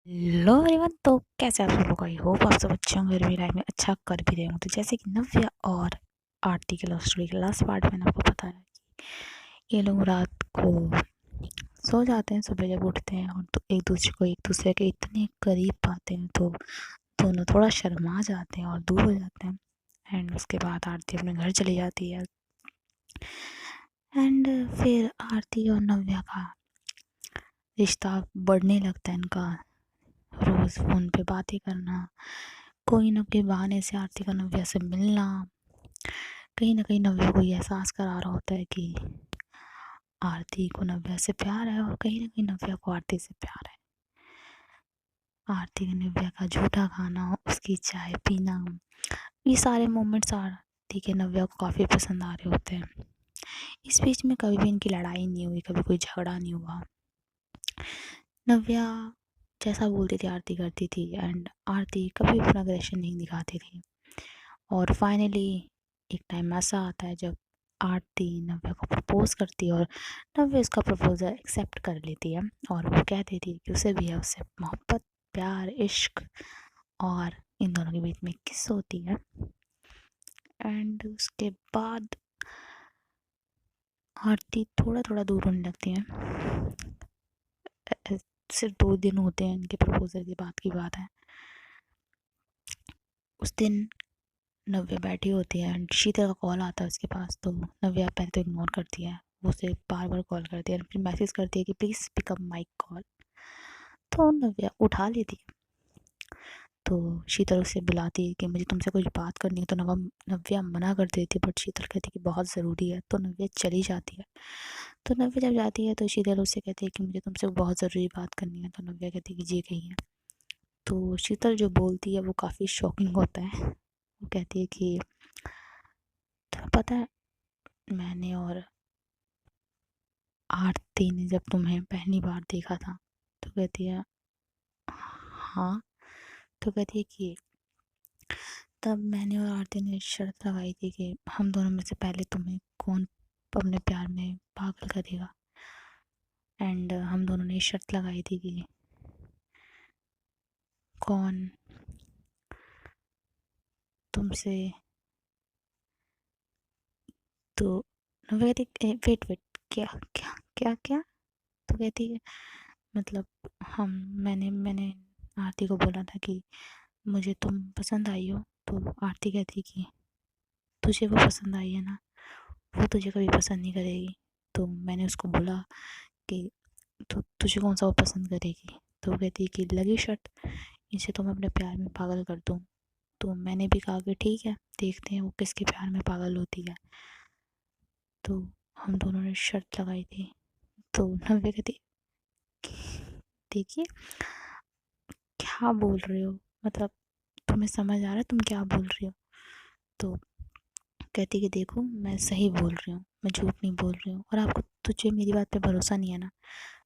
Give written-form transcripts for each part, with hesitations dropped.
Hello everyone. तो कैसे आप सब लोग? आई होप आप सब अच्छे होंगे और मेरी लाइफ में अच्छा कर भी रहे होंगे। तो जैसे कि नव्या और आरती की लव स्टोरी के लास्ट पार्ट मैंने आपको बताया कि ये लोग रात को सो जाते हैं, सुबह जब उठते हैं और तो एक दूसरे के इतने करीब पाते हैं तो दोनों थोड़ा शर्मा जाते हैं और दूर हो जाते हैं। एंड उसके बाद आरती अपने घर चली जाती है। एंड फिर आरती और नव्या का रिश्ता बढ़ने लगता है इनका। रोज़ फ़ोन पे बातें करना, कोई ना कोई बहाने से आरती का नव्या से मिलना, कहीं न कहीं नव्या को ये एहसास करा रहा होता है कि आरती को नव्या से प्यार है और कहीं न कहीं नव्या को आरती से प्यार है। आरती का नव्या का झूठा खाना, उसकी चाय पीना, ये सारे मोमेंट्स आरती के नव्या को काफ़ी पसंद आ रहे होते हैं। इस बीच में कभी भी इनकी लड़ाई नहीं हुई, कभी कोई झगड़ा नहीं हुआ। नव्या जैसा बोलती थी आरती करती थी एंड आरती कभी अपना अग्रेशन नहीं दिखाती थी। और फाइनली एक टाइम ऐसा आता है जब आरती नव्या को प्रपोज़ करती है और नव्या उसका प्रपोज़ल एक्सेप्ट कर लेती है और वो कह देती है कि उसे भी है उससे मोहब्बत, प्यार, इश्क और इन दोनों के बीच में किस होती है। एंड उसके बाद आरती थोड़ा थोड़ा दूर होने लगती है। सिर्फ 2 दिन होते हैं इनके प्रपोज़ल के बाद की बात है। उस दिन नव्या बैठी होती है एंड शीतल का कॉल आता है उसके पास। तो नव्या पहले तो इग्नोर करती है, वो उसे बार बार कॉल करती है, फिर मैसेज करती है कि please pick up my call. तो नव्या उठा लेती है। तो शीतल उसे बुलाती है कि मुझे तुमसे कुछ बात करनी है। तो नव्या मना कर देती है, बट शीतल कहती है कि बहुत ज़रूरी है। तो नव्या चली जाती है। तो नव्या जब जाती है तो शीतल उससे कहती है कि मुझे तुमसे बहुत ज़रूरी बात करनी है। तो नव्या कहती है कि जी कहिए। तो शीतल जो बोलती है वो काफ़ी शॉकिंग होता है। वो कहती है कि तुम्हें पता है, मैंने और आरती ने जब तुम्हें पहली बार देखा था। तो कहती है हाँ। तो कहती है कि तब मैंने और आरती ने शर्त लगाई थी कि हम दोनों में से पहले तुम्हें कौन अपने प्यार में पागल करेगा। एंड हम दोनों ने शर्त लगाई थी कि कौन तुमसे। तो नव्या कहती वेट वेट, क्या क्या क्या क्या। तो कहती है मतलब हम मैंने मैंने आरती को बोला था कि मुझे तुम पसंद आई हो। तो आरती कहती कि तुझे वो पसंद आई है ना, वो तुझे कभी पसंद नहीं करेगी। तो मैंने उसको बोला कि तुझे कौन सा वो पसंद करेगी। तो वो कहती है कि लगी शर्त, इनसे तो मैं अपने प्यार में पागल कर दूँ। तो मैंने भी कहा कि ठीक है, देखते हैं वो किसके प्यार में पागल होती है। तो हम दोनों ने शर्त लगाई थी। तो नव्या कहती देखिए क्या बोल रहे हो, मतलब तुम्हें समझ आ रहा है तुम क्या बोल रही हो। तो कहती कि देखो मैं सही बोल रही हूँ, मैं झूठ नहीं बोल रही हूँ और आपको तुझे मेरी बात पे भरोसा नहीं है ना,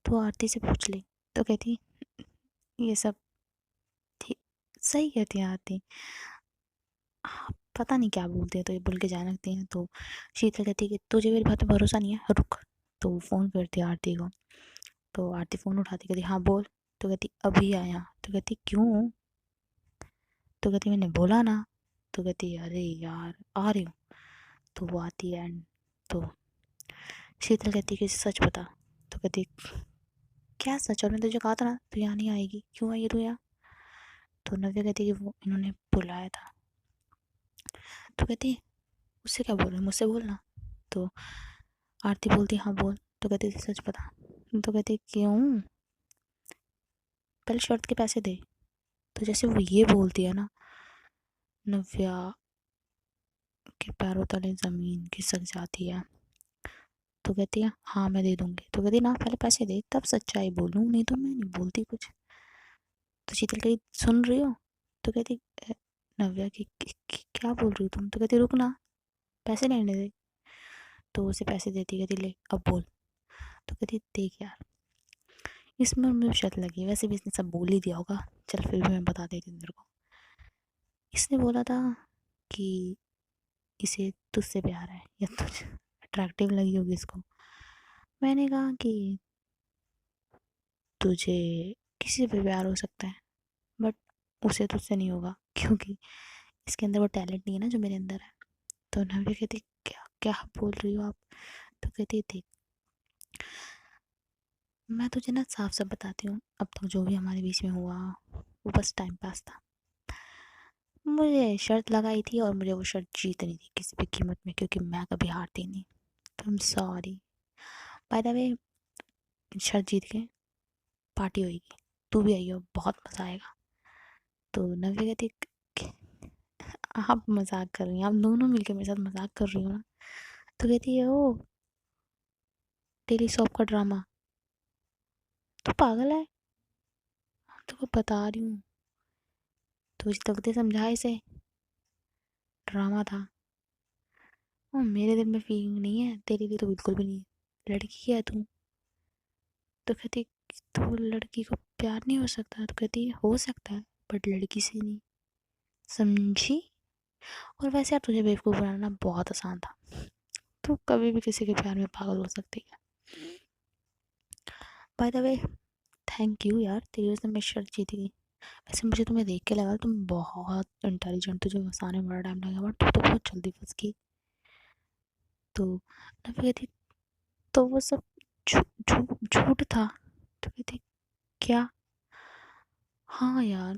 तो आरती से पूछ ले। तो कहती ये सब ठीक सही कहती है आरती, आप पता नहीं क्या बोलते हैं तो ये बोल के जान लगती हैं। तो शीतल कहती है कि तुझे मेरी बात पे भरोसा नहीं है, रुक। तो वो फ़ोन करती है आरती को। तो आरती फ़ोन उठाती, कहती हाँ बोल। तो कहती अभी आया। तो कहती क्यों। तो कहती मैंने बोला ना। तो कहती अरे यार आ रही हूँ। तो वो आती है एंड तो शीतल कहती कि सच बता। तो कहती क्या सच, और मैंने तुझे कहा था ना तू यहाँ नहीं आएगी, क्यों आई है तू यहाँ। तो नव्या कहती कि वो इन्होंने बुलाया था। तो कहती उससे क्या बोल रही, मुझसे बोलना। तो आरती बोलती हाँ बोल। तो कहती थी सच बता। तो कहती क्यों, पहले शर्त के पैसे दे। तो जैसे वो ये बोलती है ना, नव्या के पैरों तले ज़मीन खिसक जाती है। तो कहती है हाँ मैं दे दूँगी। तो कहती ना पहले पैसे दे तब सच्चाई बोलूँ, नहीं तो मैं नहीं बोलती कुछ। तो शीतल कही सुन रही हो। तो कहती "अ, नव्या की क्या बोल रही हो तुम। तो कहती रुक ना, पैसे लेने दे। तो उसे पैसे देती, कहती ले अब बोल। तो कहती देख यार, इसमें मुझे शर्त लगी, वैसे भी इसने सब बोल ही दिया होगा, चल फिर भी मैं बता देती हूँ तेरे को। इसने बोला था कि इसे तुझसे प्यार है या तुझ अट्रैक्टिव लगी होगी इसको। मैंने कहा कि तुझे किसी से भी प्यार हो सकता है, बट उसे तुझसे नहीं होगा, क्योंकि इसके अंदर वो टैलेंट नहीं है ना जो मेरे अंदर है। तो नव्या कहती क्या क्या बोल रही हो आप? तो कहती देख, मैं तुझे ना साफ साफ बताती हूँ, अब तक जो भी हमारे बीच में हुआ वो बस टाइम पास था। मुझे शर्त लगाई थी और मुझे वो शर्त जीतनी थी किसी भी कीमत में, क्योंकि मैं कभी हारती नहीं। तो I am sorry. By the way, शर्त जीत गए, पार्टी होगी, तू भी आइयो, बहुत मज़ा आएगा। तो नव्या कहती आप मजाक कर रही हैं, आप दोनों मिलकर मेरे साथ मजाक कर रही हो ना? तो कहती है ओ, डेली सॉप का ड्रामा, तू पागल है? तो बता रही हूँ, तुझे तो कदे समझा इसे, ड्रामा था। मेरे दिल में फीलिंग नहीं है तेरे लिए, तो बिल्कुल भी नहीं है। लड़की है तू। तो कहती तो लड़की को प्यार नहीं हो सकता? तो कहती है हो सकता है, बट लड़की से नहीं, समझी? और वैसे यार तुझे बेवकूफ़ बनाना बहुत आसान था, तू कभी भी किसी के प्यार में पागल हो सकती है। By the way, thank you यार, तेरी वजह से मैं शर्त जीत गई। वैसे मुझे तुम्हें देख के लगा तुम बहुत इंटेलिजेंट, तुझे फंसाने में बड़ा टाइम लगा, बट तू तो बहुत जल्दी फंस गई। तो नव्या कहती तो वो सब झूठ था। तो कहती क्या? हाँ यार,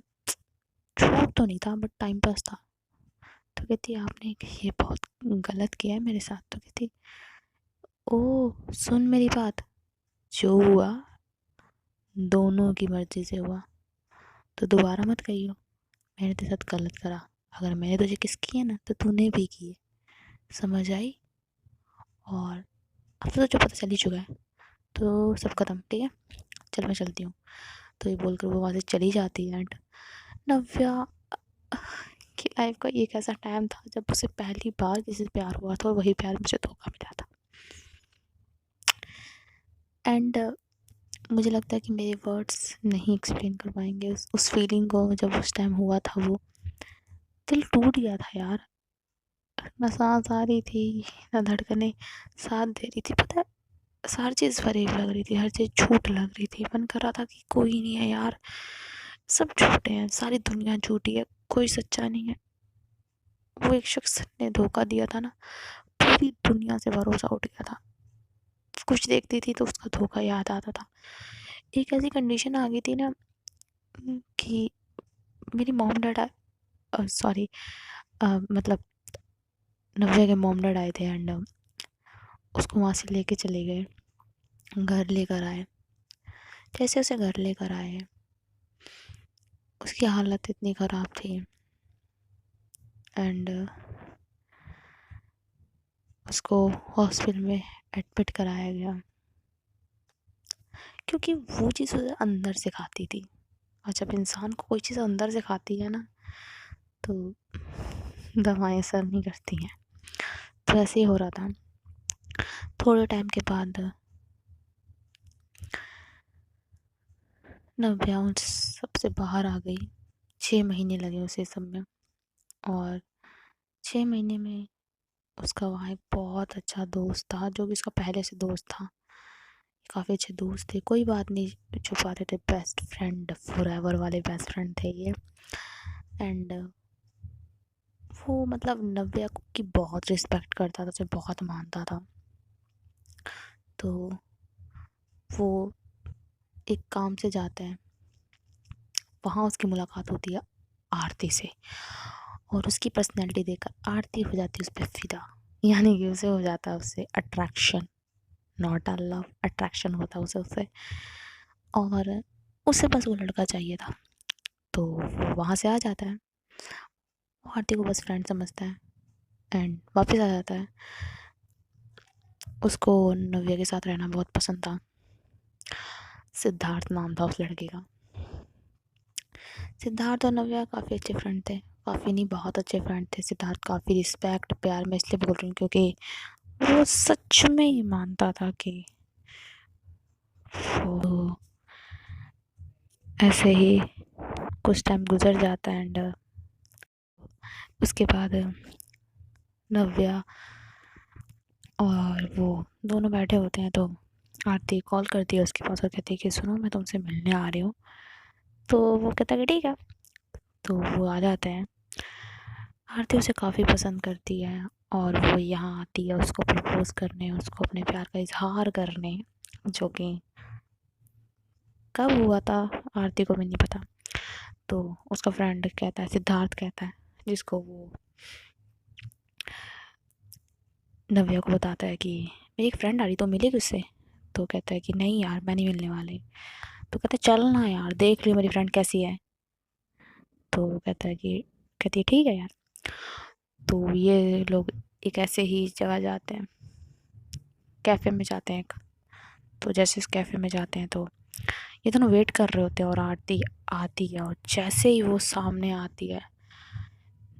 झूठ तो नहीं था, बट टाइम पास था। तो कहती आपने ये बहुत गलत किया है मेरे साथ। तो कहती ओ, सुन मेरी बात, जो हुआ दोनों की मर्जी से हुआ, तो दोबारा मत कहियो मैंने तेरे साथ गलत करा। अगर मैंने तुझे किस की है ना, तो तूने भी की है, समझ आई? और अब तो तुझे पता चल ही चुका है, तो सब खत्म, ठीक है, चल मैं चलती हूँ। तो ये बोलकर वो वहाँ से चली जाती है। एंड नव्या की लाइफ का एक ऐसा टाइम था जब उसे पहली बार किसी से प्यार हुआ था, और वही प्यार मुझे धोखा मिला था। एंड मुझे लगता है कि मेरे वर्ड्स नहीं एक्सप्लेन कर पाएंगे उस फीलिंग को, जब उस टाइम हुआ था वो दिल टूट गया था यार। ना सांस आ रही थी, ना धड़कने साथ दे रही थी, पता है, हर चीज़ फरेब लग रही थी, हर चीज़ झूठ लग रही थी। मन कर रहा था कि कोई नहीं है यार, सब झूठे हैं, सारी दुनिया झूठी है, कोई सच्चा नहीं है। वो एक शख्स ने धोखा दिया था ना, पूरी दुनिया से भरोसा उठ गया था। कुछ देखती थी तो उसका धोखा याद आता था। एक ऐसी कंडीशन आ गई थी ना कि मेरी मॉम डैड, सॉरी, मतलब नव्या के मॉम डैड आए थे। एंड उसको वहाँ से लेके चले गए, घर लेकर आए। जैसे उसे घर लेकर आए, उसकी हालत इतनी ख़राब थी। एंड उसको हॉस्पिटल में एडमिट कराया गया, क्योंकि वो चीज़ उसे अंदर से खाती थी। और जब इंसान को कोई चीज़ अंदर से खाती है ना, तो दवाएं असर नहीं करती हैं। तो ऐसे ही हो रहा था। थोड़े टाइम के बाद नव्या उन सबसे बाहर आ गई। 6 महीने लगे उसे सब में, और 6 महीने में उसका वहाँ एक बहुत अच्छा दोस्त था, जो कि उसका पहले से दोस्त था। काफ़ी अच्छे दोस्त थे, कोई बात नहीं छुपाते थे, बेस्ट फ्रेंड, फॉरएवर वाले बेस्ट फ्रेंड थे ये। एंड वो मतलब नव्या की बहुत रिस्पेक्ट करता था, उसे बहुत मानता था। तो वो एक काम से जाते हैं, वहाँ उसकी मुलाकात होती है आरती से, और उसकी पर्सनैलिटी देखकर आरती हो जाती है उस पर फिदा, यानी कि उसे हो जाता है उससे attraction, not a love, attraction होता है उसे उससे। और उसे बस वो लड़का चाहिए था, तो वो वहाँ से आ जाता है। वो आरती को बस फ्रेंड समझता है एंड वापस आ जाता है। उसको नव्या के साथ रहना बहुत पसंद था। सिद्धार्थ नाम था उस लड़के का। सिद्धार्थ और नव्या काफ़ी अच्छे फ्रेंड थे, काफ़ी नहीं बहुत अच्छे फ्रेंड थे। सिद्धार्थ काफ़ी रिस्पेक्ट प्यार मैं इसलिए बोल रही हूँ क्योंकि वो सच में ही मानता था कि वो ऐसे ही कुछ टाइम गुजर जाता है। एंड उसके बाद नव्या और वो दोनों बैठे होते हैं, तो आरती कॉल करती है उसके पास और कहती है कि सुनो मैं तुमसे मिलने आ रही हूँ, तो वो कहता है कि ठीक है। तो वो आ जाते हैं। आरती उसे काफ़ी पसंद करती है और वो यहाँ आती है उसको प्रपोज़ करने, उसको अपने प्यार का इज़हार करने, जो कि कब हुआ था आरती को भी नहीं पता। तो उसका फ्रेंड कहता है, सिद्धार्थ कहता है, जिसको वो नव्या को बताता है कि मेरी एक फ्रेंड आ रही तो मिलेगी उससे। तो कहता है कि नहीं यार मैं नहीं मिलने वाली। तो कहता है चल ना यार देख लियो मेरी फ्रेंड कैसी है। तो कहता है कि कहती है ठीक है यार। तो ये लोग एक ऐसे ही जगह जाते हैं, कैफ़े में जाते हैं एक। तो जैसे इस कैफ़े में जाते हैं तो ये दोनों वेट कर रहे होते हैं और आरती आती है और जैसे ही वो सामने आती है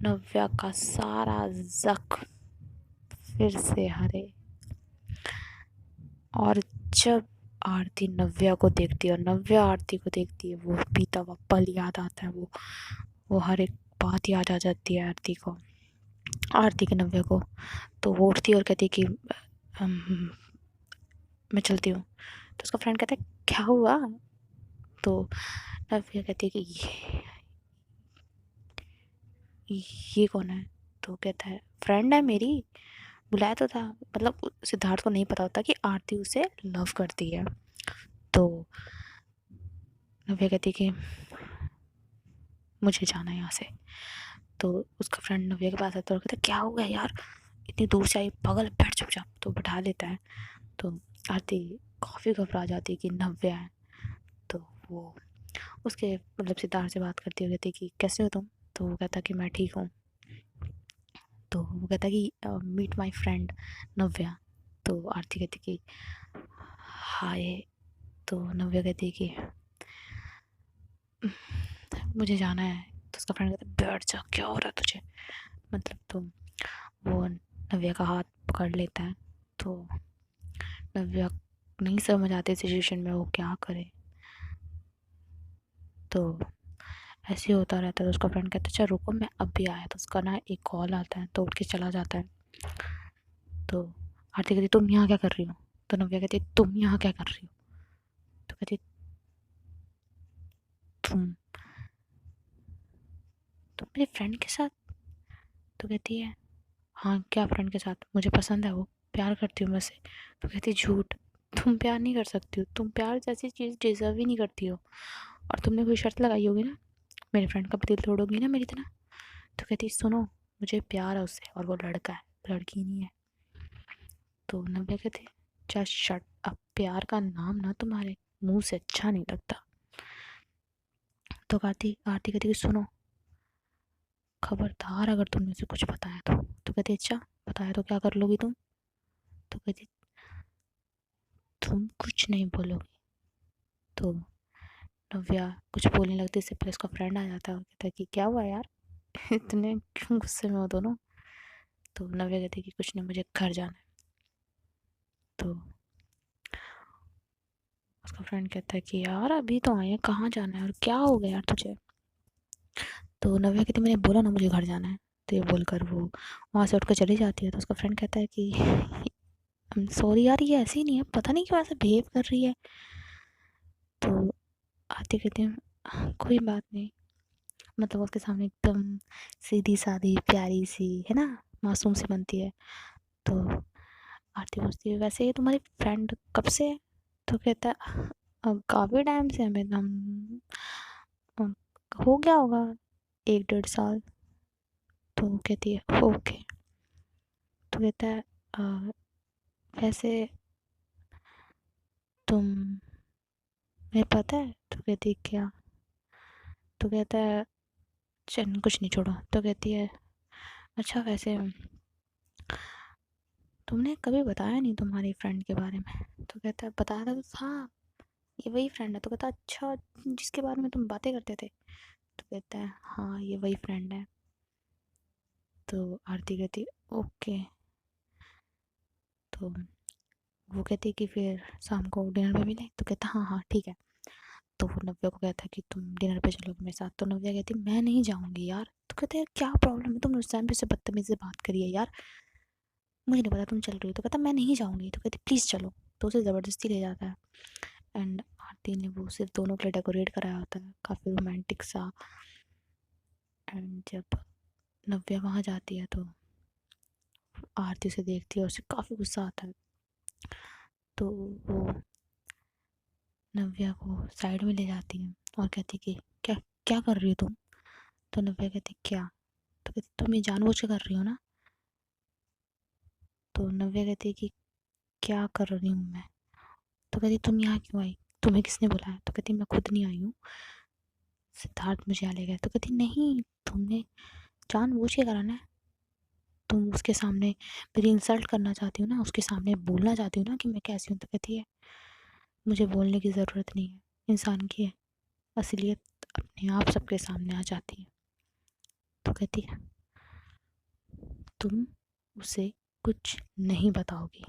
नव्या का सारा जख्म फिर से हरे। और जब आरती नव्या को देखती है और नव्या आरती को देखती है वो बीता हुआ पल याद आता है, वो हर एक बात याद आ जाती है आरती को, आरती के नव्या को। तो वो उठती है और कहती है कि मैं चलती हूँ। तो उसका फ्रेंड कहता है क्या हुआ। तो नव्या कहती है कि ये कौन है। तो कहता है फ्रेंड है मेरी, बुलाया तो था। मतलब सिद्धार्थ को नहीं पता होता कि आरती उसे लव करती है। तो नव्या कहती कि मुझे जाना है यहाँ से। तो उसका फ्रेंड नव्या के पास आता है और कहता है क्या हो गया यार, इतनी दूर से आई पागल, बैठ चुपचाप। तो बैठा लेता है। तो आरती काफ़ी घबरा जाती है कि नव्या है। तो वो उसके मतलब सिद्धार्थ से बात करती है, कहती है कि कैसे हो तुम। तो वो कहता है कि मैं ठीक हूँ। तो वो कहता है कि मीट माय फ्रेंड नव्या। तो आरती कहती कि हाय। तो नव्या कहती है कि मुझे जाना है। तो उसका फ्रेंड कहता है बैठ जा, क्या हो रहा है तुझे। मतलब तो वो नव्या का हाथ पकड़ लेता है। तो नव्या नहीं समझ आती सिचुएशन में वो क्या करे। तो ऐसे ही होता रहता है। तो उसका फ्रेंड कहता है अच्छा रुको मैं अब भी आया। तो उसका ना एक कॉल आता है तो उठ के चला जाता है। तो आरती कहती तुम यहाँ क्या कर रही हो। तो नव्या कहती तुम यहाँ क्या कर रही हो। तो कहती तुम तुम मेरे फ्रेंड के साथ। तो कहती है हाँ क्या फ्रेंड के साथ, मुझे पसंद है वो, प्यार करती हूँ मैं उससे। तो कहती झूठ, तुम प्यार नहीं कर सकती हो, तुम प्यार जैसी चीज़ डिज़र्व ही नहीं करती हो। और तुमने कोई शर्त लगाई होगी ना, मेरे फ्रेंड का दिल तोड़ोगी ना मेरी तरह। तो कहती सुनो मुझे प्यार है उससे और वो लड़का है, लड़की नहीं है। तो नव्या कहती जस्ट शट अब, प्यार का नाम ना तुम्हारे मुंह से अच्छा नहीं लगता। तो आरती आरती कहती कि सुनो खबरदार अगर तुमने उसे कुछ बताया तो कहती अच्छा बताया तो क्या कर लोगी तुम। तो कहती तुम कुछ नहीं बोलोगी। तो नव्या कुछ बोलने लगती इससे पहले उसका फ्रेंड आ जाता है और कहता है कि क्या हुआ यार इतने क्यों गुस्से में हो दोनों। तो नव्या कहती है कि कुछ नहीं मुझे घर जाना है। तो उसका फ्रेंड कहता है कि यार अभी तो आए हैं, कहाँ जाना है और क्या हो गया यार तुझे। तो नव्या कहती मैंने बोला ना मुझे घर जाना है। तो ये बोलकर वो वहाँ से उठकर चली जाती है। तो उसका फ्रेंड कहता है कि सॉरी यार ये ऐसे ही नहीं है, पता नहीं क्यों ऐसे बिहेव कर रही है। तो आती कहती है कोई बात नहीं, मतलब उसके सामने एकदम सीधी सादी प्यारी सी है ना, मासूम सी बनती है। तो आरती पूछती है वैसे ये तुम्हारी फ्रेंड कब से है। तो कहता है अब काफ़ी टाइम से हमें हम अ, हो गया होगा 1 डेढ़ साल। तो कहती है ओके। तो कहता है "अ, वैसे तुम्हें पता है। तो कहती है क्या। तो कहता है चल कुछ नहीं छोड़ो। तो कहती है अच्छा वैसे तुमने कभी बताया नहीं तुम्हारी फ्रेंड के बारे में। तो कहता है बताया था तो हाँ ये वही फ्रेंड है। तो कहता है अच्छा जिसके बारे में तुम बातें करते थे। तो कहता है हाँ ये वही फ्रेंड है। तो आरती कहती ओके। तो वो कहती कि फिर शाम को डिनर पे मिले। तो कहता हाँ हाँ ठीक है। तो वो नव्या को कहता है कि तुम डिनर पे चलोगे मेरे साथ। तो नव्या कहती मैं नहीं जाऊँगी यार। तो कहते हैं क्या प्रॉब्लम है, तुमने उस टाइम पे उससे बदतमीज़ी से बात करी है यार, मुझे नहीं पता तुम चल रही हो। तो कहता मैं नहीं जाऊँगी। तो कहती प्लीज़ चलो। तो उसे ज़बरदस्ती ले जाता है। एंड आरती ने वो सिर्फ दोनों के लिए डेकोरेट कराया होता है, काफ़ी रोमांटिक सा। एंड जब नव्या वहाँ जाती है तो आरती उसे देखती है और उसे काफ़ी गुस्सा आता है। तो वो नव्या को साइड में ले जाती है और कहती कि क्या क्या कर रही हो तुम। तो नव्या कहती क्या। तो कहती तुम ये जानबूझ के कर रही हो ना। तो नव्या कहती कि क्या कर रही हूँ मैं। तो कहती तुम यहाँ क्यों आई, तुम्हें किसने बुलाया। तो कहती मैं खुद नहीं आई हूँ, सिद्धार्थ मुझे यहाँ ले गया। तो कहती नहीं, तुमने जानबूझ के करा ना, तुम उसके सामने मेरी इंसल्ट करना चाहती हो ना, उसके सामने बोलना चाहती हो ना कि मैं कैसी हूँ। तो कहती है मुझे बोलने की ज़रूरत नहीं है, इंसान की है असलियत अपने आप सबके सामने आ जाती है। तो कहती है तुम उसे कुछ नहीं बताओगी।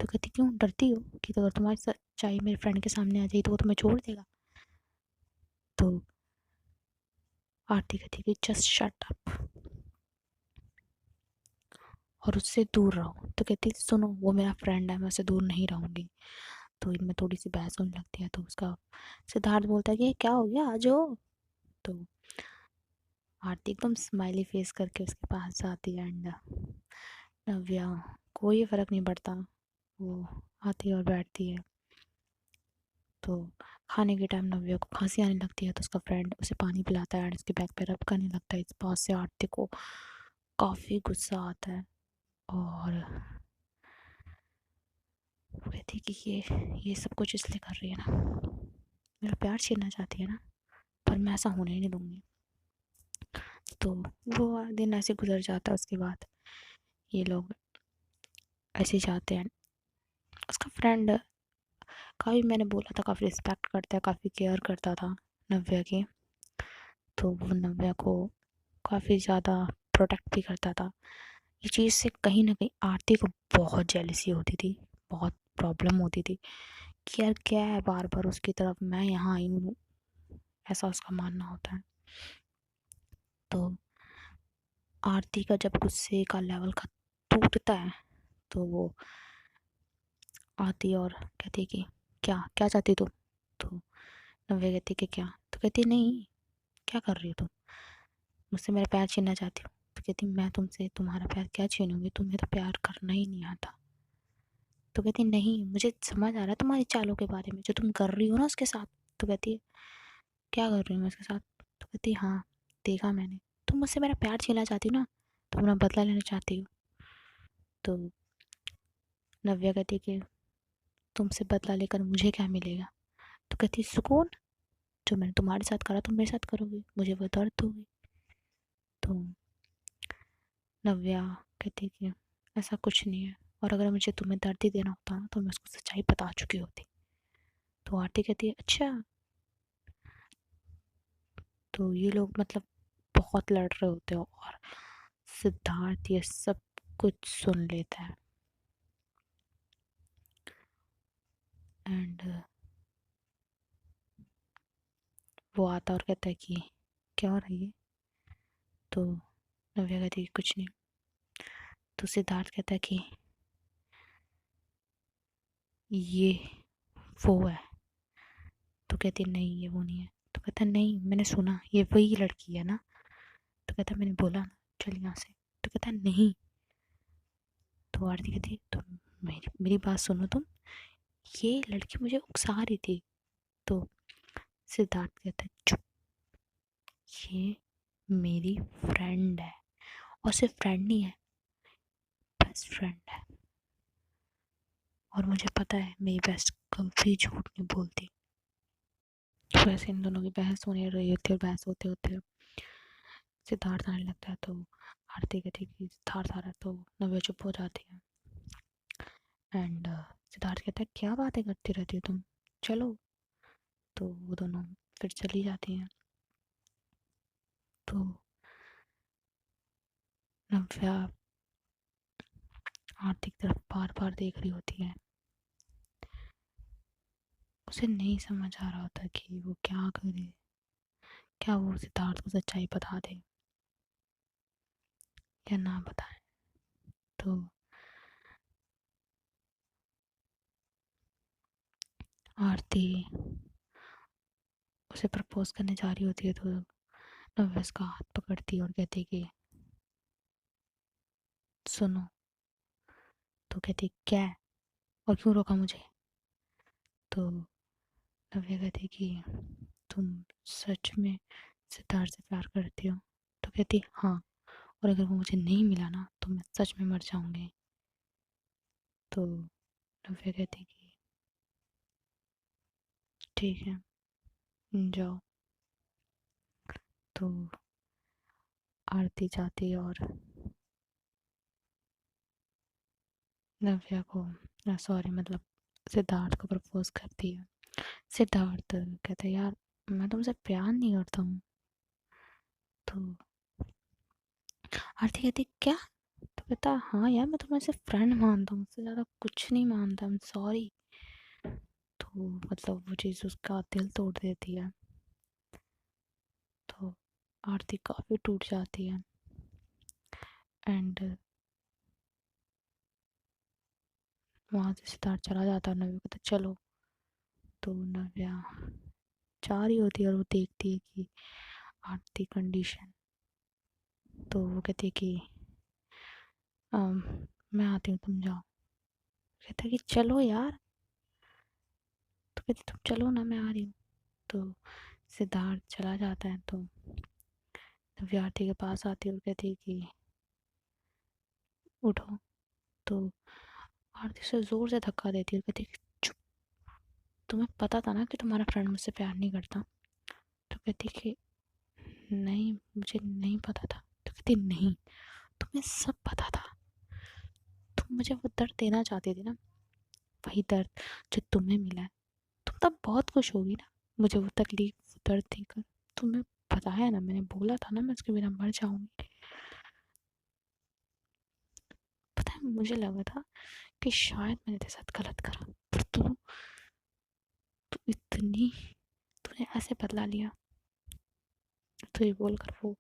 तो कहती क्यों, डरती हो कि तो अगर तुम्हारी सच्चाई मेरे फ्रेंड के सामने आ जाए तो वो तुम्हें छोड़ देगा। तो आरती कहती कि जस्ट शट अप और उससे दूर रहो। तो कहती सुनो वो मेरा फ्रेंड है, मैं उससे दूर नहीं रहूँगी। तो इनमें थोड़ी सी बहस होने लगती है। तो उसका सिद्धार्थ बोलता है कि क्या हो गया, आ जाओ। तो आरती एकदम स्माइली फेस करके उसके पास जाती है एंड नव्या कोई फ़र्क नहीं पड़ता, वो आती है और बैठती है। तो खाने के टाइम नव्या को खांसी आने लगती है तो उसका फ्रेंड उसे पानी पिलाता है एंड उसके बैक पे रब करने लगता है। इस बात से आरती को काफ़ी गुस्सा आता है और वो कहती है कि ये सब कुछ इसलिए कर रही है ना, मेरा प्यार छीनना चाहती है ना, पर मैं ऐसा होने नहीं दूंगी। तो वो दिन ऐसे गुजर जाता है। उसके बाद ये लोग ऐसे जाते हैं। उसका फ्रेंड काफ़ी, मैंने बोला था, काफ़ी रिस्पेक्ट करता है, काफ़ी केयर करता था नव्या की। तो वो नव्या को काफ़ी ज़्यादा प्रोटेक्ट भी करता था। ये चीज़ से कहीं ना कहीं आरती को बहुत जेलसी होती थी, बहुत प्रॉब्लम होती थी कि यार क्या है बार बार उसकी तरफ मैं यहाँ आई हूँ, ऐसा उसका मानना होता है। तो आरती का जब गुस्से का लेवल का टूटता है तो वो आती और कहती कि क्या क्या चाहती तुम। तो नव्या कहती कि क्या। तो कहती नहीं, क्या कर रही हो तुम, मुझसे मेरा प्यार छीनना चाहती हो। तो कहती मैं तुमसे तुम्हारा प्यार क्या छीनूंगी, तुम्हें तो प्यार करना ही नहीं आता। तो कहती नहीं, मुझे समझ आ रहा है तुम्हारी चालों के बारे में जो तुम कर रही हो ना उसके साथ। तो कहती है क्या कर रही हूँ मैं उसके साथ। तो कहती हाँ देखा मैंने, तुम मुझसे मेरा प्यार छीनना चाहती हो ना, तुम अपना बदला लेना चाहती हो। तो नव्या कहती कि तुमसे बदला लेकर मुझे क्या मिलेगा। तो कहती सुकून, जो मैंने तुम्हारे साथ करा तुम मेरे साथ करोगी, मुझे वो दर्द दोगी। तो नव्या कहती कि ऐसा कुछ नहीं है, और अगर मुझे तुम्हें दर्द ही देना होता ना तो मैं उसको सच्चाई बता चुकी होती। तो आरती कहती है अच्छा। तो ये लोग मतलब बहुत लड़ रहे होते हैं और सिद्धार्थ ये सब कुछ सुन लेता है एंड वो आता और कहता है कि क्या हो रही है। तो नव्या कहती है कुछ नहीं। तो सिद्धार्थ कहता है कि ये वो है। तो कहती है नहीं ये वो नहीं है। तो कहता है नहीं मैंने सुना ये वही लड़की है ना। तो कहता है मैंने बोला ना चल यहाँ से। तो कहता है नहीं। तो आरती कहती है तुम मेरी मेरी बात सुनो तुम, ये लड़की मुझे उकसा रही थी। तो सिद्धार्थ कहता है चुप, ये मेरी फ्रेंड है, और सिर्फ फ्रेंड नहीं है, बेस्ट फ्रेंड है। और मुझे पता है मेरी बेस्ट कभी झूठ नहीं बोलती। तो वैसे इन दोनों की बहस होने रही होती है और बहस होते होते सिद्धार्थ आने लगता है। तो आरती कहती है कि सिद्धार्थ आ रहा है। तो नव्या चुप हो जाती है एंड सिद्धार्थ कहता है क्या बातें करती रहती हो तुम, चलो। तो वो दोनों फिर चली जाती हैं। तो नव्या आरती की तरफ बार बार देख रही होती है। उसे नहीं समझ आ रहा होता कि वो क्या करे, क्या वो सिद्धार्थ को सच्चाई बता दे या ना बताए। तो आरती उसे प्रपोज करने जा रही होती है तो नव्या उसका हाथ पकड़ती है और कहती है कि सुनो। तो कहती है, क्या है और क्यों रोका मुझे? तो नव्या कहती है कि तुम सच में सिद्धार्थ से प्यार करती हो? तो कहती है, हाँ, और अगर वो मुझे नहीं मिला ना तो मैं सच में मर जाऊंगी। तो नव्या कहती है कि ठीक है, जाओ। तो आरती जाती है और नव्या को, सॉरी मतलब सिद्धार्थ को प्रपोज करती है। सिद्धार्थ कहता है, यार मैं तुमसे प्यार नहीं करता हूँ। तो आरती कहती, क्या? तो कहता, हाँ यार मैं तुम्हें सिर्फ फ्रेंड मानता हूँ, उससे ज़्यादा कुछ नहीं मानता, आई एम सॉरी। तो मतलब वो चीज़ उसका दिल तोड़ देती है। तो आरती काफ़ी टूट जाती है। एंड वहाँ से सिद्धार्थ चला जाता है। नव्या कहता, चलो। तो नव्या जा रही होती है और वो देखती है कि आरती कंडीशन। तो वो कहती है कि मैं आती हूँ, तुम जाओ। कहता है कि चलो यार। तो कहती, तुम चलो ना, मैं आ रही हूँ। तो सिद्धार्थ चला जाता है। तो नव्या आरती के पास आती है और कहती है कि उठो। तो आरती से जोर से धक्का देती है और कहती है कि चुप, तुम्हें पता था ना कि तुम्हारा फ्रेंड मुझसे प्यार नहीं करता? तो कहती है कि नहीं, मुझे नहीं पता था। तो कहती, नहीं, तुम्हें सब पता था। तुम मुझे वो दर्द देना चाहती थी ना, वही दर्द जो तुम्हें मिला है। तुम तब बहुत खुश होगी ना मुझे वो तकलीफ, वो दर्द देकर। तुम्हें पता है ना, मैंने बोला था ना मैं उसके बिना मर जाऊंगी। पता है, मुझे लगा था कि शायद मैंने तेरे साथ गलत करा, पर तू इतनी, तूने ऐसे बदला लिया। तो ये बोलकर वो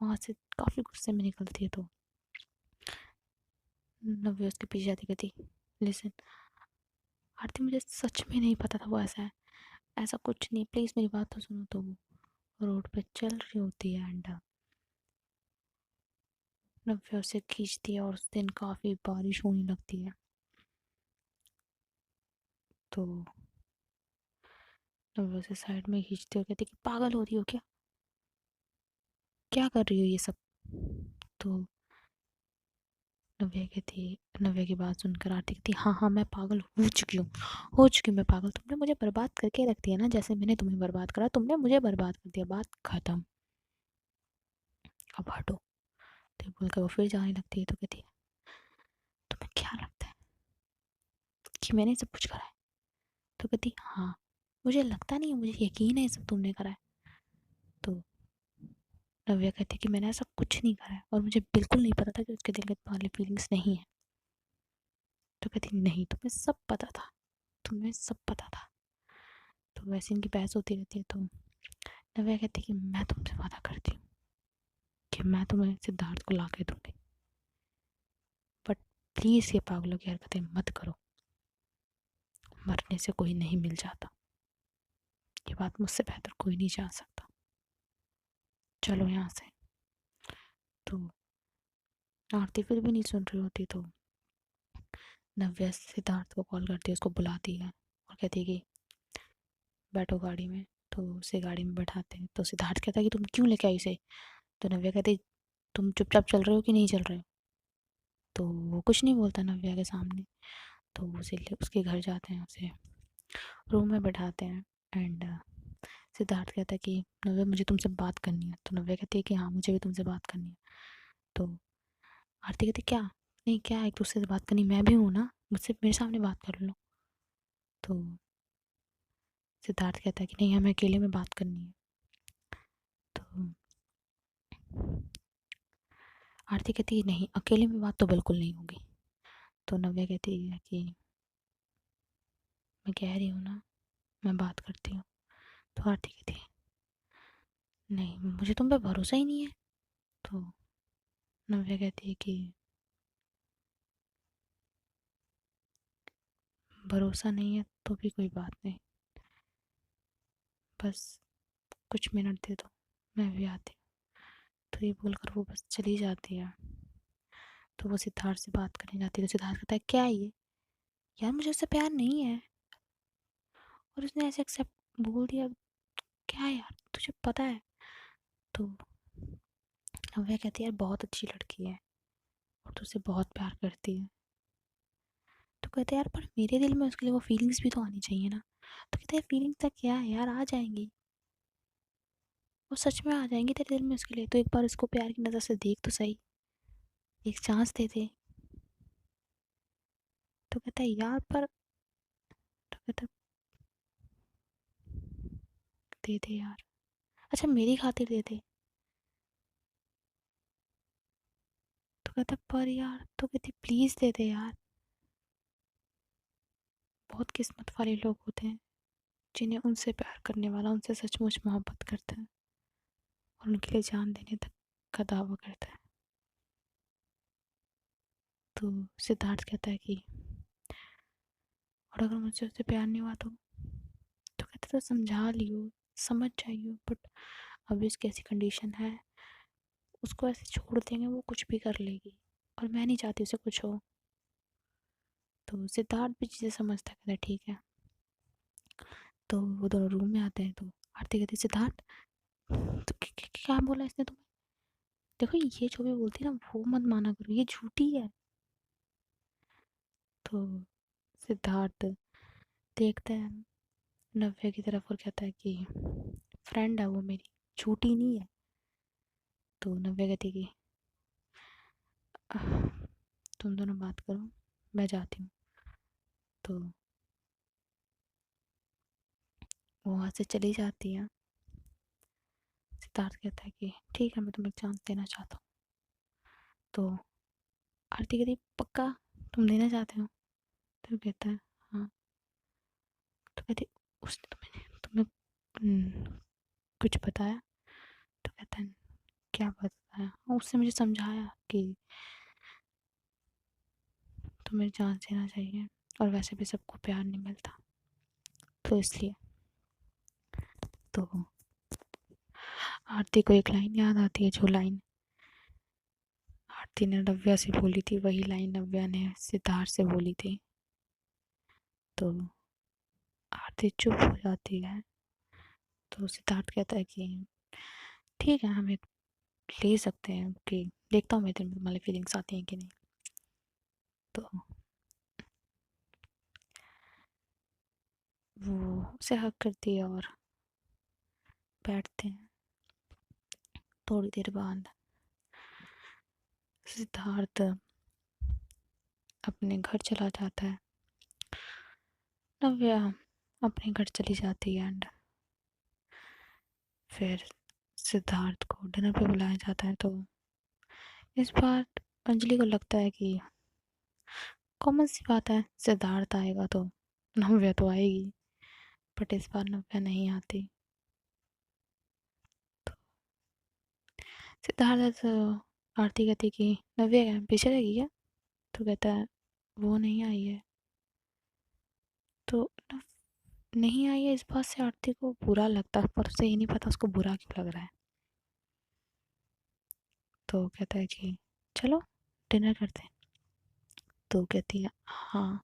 वहां से काफी गुस्से में निकलती है। तो नव्या उसके पीछे जाती, कहती, लिसन आरती, मुझे सच में नहीं पता था वो ऐसा है, ऐसा कुछ नहीं, प्लीज मेरी बात तो सुनो। तो वो रोड पे चल रही होती है एंड नव्या उसे खींचती है और उस दिन काफी बारिश होने लगती है। तो नव्या उसे साइड में खींचती है और कहती है कि पागल हो रही हो क्या, क्या कर रही हो ये सब? तो नव्या की बात सुनकर आरती कहती, हाँ हाँ मैं पागल हो चुकी हूँ मैं पागल। तुमने मुझे बर्बाद करके रख दिया ना, जैसे मैंने तुम्हें बर्बाद करा, तुमने मुझे बर्बाद कर दिया, बात खत्म, अब हटो। तो बोलकर वो फिर जाने लगती है। तो कहती है, तुम्हें क्या लगता है कि मैंने सब कुछ करा है? तो कहती, हाँ, मुझे लगता नहीं है, मुझे यकीन है ये सब तुमने करा है। तो नव्या कहती है कि मैंने ऐसा कुछ नहीं करा है और मुझे बिल्कुल नहीं पता था कि उसके दिल में तुम्हारी फीलिंग्स नहीं है। तो कहती, नहीं, तुम्हें सब पता था, तुम्हें सब पता था। तो वैसे इनकी बहस होती रहती है। तो नव्या कहती है कि मैं तुमसे वादा करती हूँ कि मैं तुम्हें सिद्धार्थ को ला के दूंगी, बट प्लीज़ ये पागलों की हरकतें मत करो, मरने से कोई नहीं मिल जाता, ये बात मुझसे बेहतर कोई नहीं जान सकता, चलो यहाँ से। तो आरती फिर भी नहीं सुन रही होती। तो नव्या सिद्धार्थ को कॉल करती है, उसको बुलाती है और कहती है कि बैठो गाड़ी में। तो उसे गाड़ी में बैठाते हैं। तो सिद्धार्थ कहता है कि तुम क्यों लेके आई इसे? तो नव्या कहती, तुम चुपचाप चल रहे हो कि नहीं चल रहे हो? तो वो कुछ नहीं बोलता नव्या के सामने। तो उसे उसके घर जाते हैं, उसे रूम में बैठाते हैं एंड सिद्धार्थ कहता है कि नव्या मुझे तुमसे बात करनी है। तो नव्या कहती है कि हाँ, मुझे भी तुमसे बात करनी है। तो आरती कहती, क्या? नहीं, क्या एक दूसरे से बात करनी, मैं भी हूँ ना, मुझसे मेरे सामने बात कर लो। तो सिद्धार्थ कहता है कि नहीं, हमें अकेले में बात करनी है। तो आरती कहती है, नहीं, अकेले में बात तो बिल्कुल नहीं होगी। तो नव्या कहती है कि मैं कह रही हूँ ना, मैं बात करती हूँ। तो आरती कहती है, नहीं, मुझे तुम पे भरोसा ही नहीं है। तो नव्या कहती है कि भरोसा नहीं है तो भी कोई बात नहीं, बस कुछ मिनट दे दो, मैं भी आती हूँ। तो ये बोलकर वो बस चली जाती है। तो वो सिद्धार्थ से बात करने जाती है, तो सिद्धार्थ कहता है क्या है ये, यार मुझे उससे प्यार नहीं है, और उसने ऐसे एक्सेप्ट बोल दिया, क्या है यार तुझे पता है। तो नव्या कहती है यार बहुत अच्छी लड़की है और तुझसे बहुत प्यार करती है। तो कहते हैं यार पर मेरे दिल में उसके लिए वो फीलिंग्स भी तो आनी चाहिए ना। तो कहते हैं फीलिंग्स तक क्या है यार, आ जाएंगी, वो सच में आ जाएंगी तेरे दिल में उसके लिए, तो एक बार उसको प्यार की नज़र से देख तो सही, एक चांस दे दे। तो कहता है यार पर, तो कहता है दे दे यार, अच्छा मेरी खातिर दे दे। तो कहता है पर यार, तो कहती प्लीज़ दे दे यार। बहुत किस्मत वाले लोग होते हैं जिन्हें उनसे प्यार करने वाला उनसे सचमुच मोहब्बत करता है और उनके लिए जान देने तक का दावा करता है। तो सिद्धार्थ कहता है कि और अगर मुझसे उससे प्यार नहीं हुआ तो कहते तो समझा लियो, समझ जाइयो, बट अभी उसकी ऐसी कंडीशन है, उसको ऐसे छोड़ देंगे वो कुछ भी कर लेगी, और मैं नहीं चाहती उसे कुछ हो। तो सिद्धार्थ भी चीज़ें समझता है, कहता है ठीक है। तो वो दोनों रूम में आते हैं, तो आरती कहती है सिद्धार्थ, तो क्या बोला इसने तुम्हें, देखो ये जो भी बोलती है ना वो मत माना करो, ये झूठी है। तो सिद्धार्थ देखता है नव्या की तरफ और कहता है कि फ्रेंड है वो मेरी, झूठी नहीं है। तो नव्या कहती है कि "आह, तुम दोनों बात करो, मैं जाती हूँ। तो वो वहाँ से चली जाती है। सिद्धार्थ कहता है कि ठीक है मैं तुम्हें चांस देना चाहता हूँ। तो आरती कहती है पक्का तुम देना चाहते हो। तो कहता है हाँ। तो कहती उसने तुम्हें कुछ बताया। तो कहता है क्या बताया, उसने मुझे समझाया कि तुम्हें चांस देना चाहिए और वैसे भी सबको प्यार नहीं मिलता, तो इसलिए। तो आरती को एक लाइन याद आती है, जो लाइन आरती ने नव्या से बोली थी वही लाइन नव्या ने सिद्धार्थ से बोली थी। तो आरती चुप हो जाती है। तो सिद्धार्थ कहता है कि ठीक है हम एक ले सकते हैं कि देखता हूँ मेरे दिल में तुम्हारी फीलिंग्स आती हैं कि नहीं। तो वो उसे हक करती है और बैठते हैं। थोड़ी देर बाद सिद्धार्थ अपने घर चला जाता है, नव्या अपने घर चली जाती है, एंड फिर सिद्धार्थ को डिनर पे बुलाया जाता है। तो इस बार अंजलि को लगता है कि कॉमन सी बात है सिद्धार्थ आएगा तो नव्या तो आएगी, बट इस बार नव्या नहीं आती। तो सिद्धार्थ आरती कहती है कि नव्या क्या पीछे रहेगी क्या। तो कहता है वो नहीं आई है। तो नहीं आई है इस बात से आरती को बुरा लगता है, पर उसे ये नहीं पता उसको बुरा क्यों लग रहा है। तो कहता है कि चलो डिनर करते हैं। तो कहती है हाँ।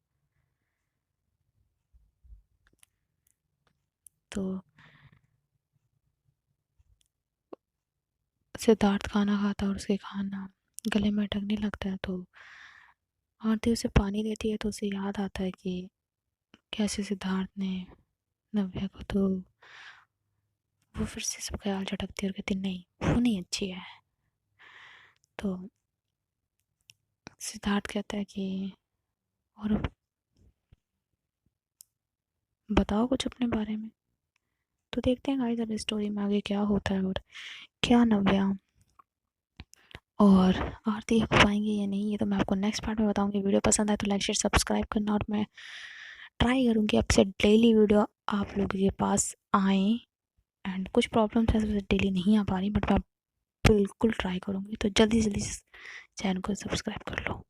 तो सिद्धार्थ खाना खाता है और उसके खाना गले में अटकने लगता है। तो आरती उसे पानी देती है, तो उसे याद आता है कि कैसे सिद्धार्थ ने नव्या को, तो वो फिर से सब ख्याल झटकती है और कहती नहीं वो नहीं अच्छी है। तो सिद्धार्थ कहता है कि और बताओ कुछ अपने बारे में। तो देखते हैं गाइस अब इस स्टोरी में आगे क्या होता है और क्या नव्या और आरती हो पाएंगे या नहीं, ये तो मैं आपको नेक्स्ट पार्ट में बताऊंगी। वीडियो पसंद आए तो लाइक शेयर सब्सक्राइब करना, और मैं ट्राई करूँगी अब से डेली वीडियो आप लोगों के पास आए। एंड कुछ प्रॉब्लम्स है तो डेली नहीं आ पा रही, बट मैं बिल्कुल ट्राई करूँगी। तो जल्दी जल्दी चैनल को सब्सक्राइब कर लो।